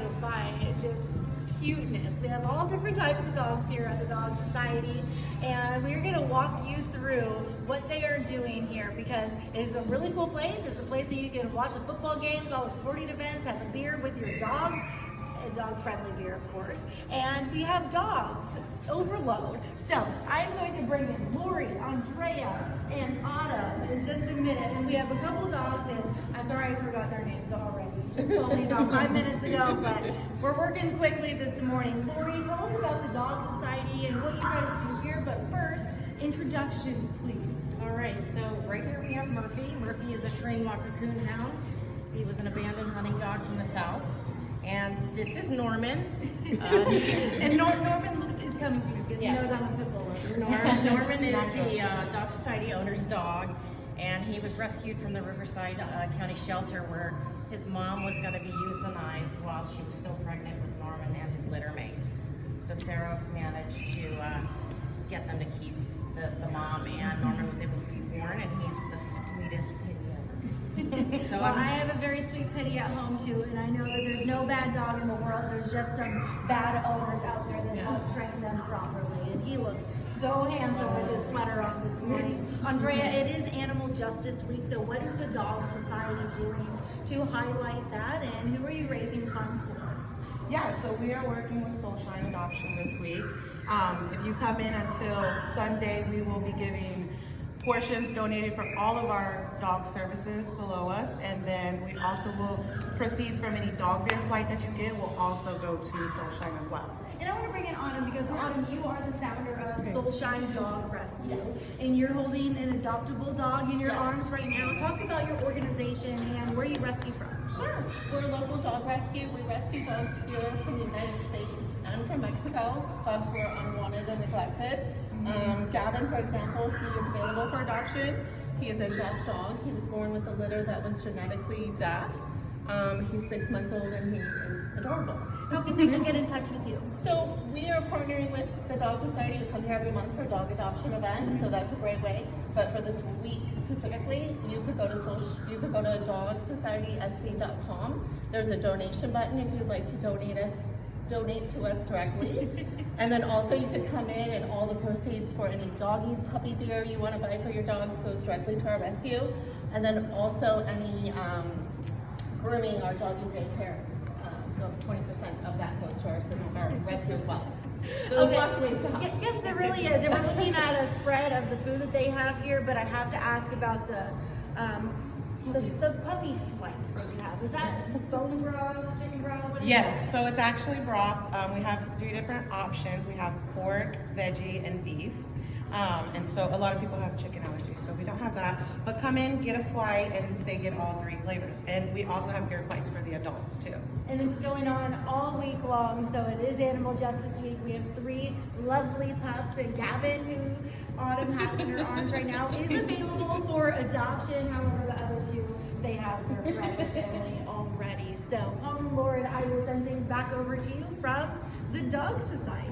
surrounded by just cuteness. We have all different types of dogs here at the Dog Society, and we're going to walk you through what they are doing here because it is a really cool place. It's a place that you can watch the football games, all the sporting events, have a beer with your dog. A dog-friendly beer, of course, and we have dogs overload. So I'm going to bring in Lori, Andrea, and Autumn in just a minute, and we have a couple dogs, and I'm sorry I forgot their names already. Just told me about 5 minutes ago, but we're working quickly this morning. Lori, tell us about the Dog Society and what you guys do here, but first, introductions, please. All right, so right here we have Murphy. Murphy is a trained Mock Coon Hound. He was an abandoned hunting dog from the South. And this is Norman. And Norman is coming to you because he knows I'm a pit bull. Norman is the Dog Society owner's dog, and he was rescued from the Riverside County shelter where his mom was going to be euthanized while she was still pregnant with Norman and his litter mates. So Sarah managed to get them to keep the mom, and Norman was able to be born, and he's the sweetest pig ever. So well, I have a very sweet pitty at home too, and I know that there's no bad dog in the world. There's just some bad owners out there that don't train them properly. And he looks so handsome with his sweater on this morning. Andrea, it is Animal Justice Week, so what is the Dog Society doing to highlight that, and who are you raising funds for? Yeah, so we are working with Soulshine Adoption this week. If you come in until Sunday, we will be giving portions donated from all of our dog services below us, and then we also will proceeds from any dog beer flight that you get will also go to Soulshine as well. And I want to bring in Autumn because Autumn, you are the founder of Soulshine Dog Rescue, and you're holding an adoptable dog in your arms right now. Talk about your organization and where you rescue from. Sure. We're a local dog rescue. We rescue dogs here from the United States and from Mexico. Dogs who are unwanted and neglected. Gavin, for example, he is available for adoption. He is a deaf dog. He was born with a litter that was genetically deaf. He's 6 months old and he is adorable. How can people get in touch with you? So we are partnering with the Dog Society to come here every month for dog adoption events, so that's a great way. But for this week specifically, you could go to dogsocietysd.com. There's a donation button if you'd like to donate to us directly. And then also you could come in and all the proceeds for any doggy puppy beer you want to buy for your dogs goes directly to our rescue. And then also any grooming or doggy daycare, 20% of that goes to our rescue as well. So there's lots of ways to help. Yes, there really is. And we're looking at a spread of the food that they have here, but I have to ask about the puppy flights that you have. Is that bone broth, chicken broth? Yes, so it's actually broth. We have 3 different options. We have pork, veggie, and beef. And so a lot of people have chicken allergies, so we don't have that. But come in, get a flight, and they get all 3 flavors. And we also have beer flights for the adults too. And this is going on all week long, so it is Animal Justice Week. We have 3 lovely pups, and Gavin, who Autumn has in her arms right now, is available for adoption. However, the other 2, they have their private family already. So, Lord, I will send things back over to you from the Dog Society.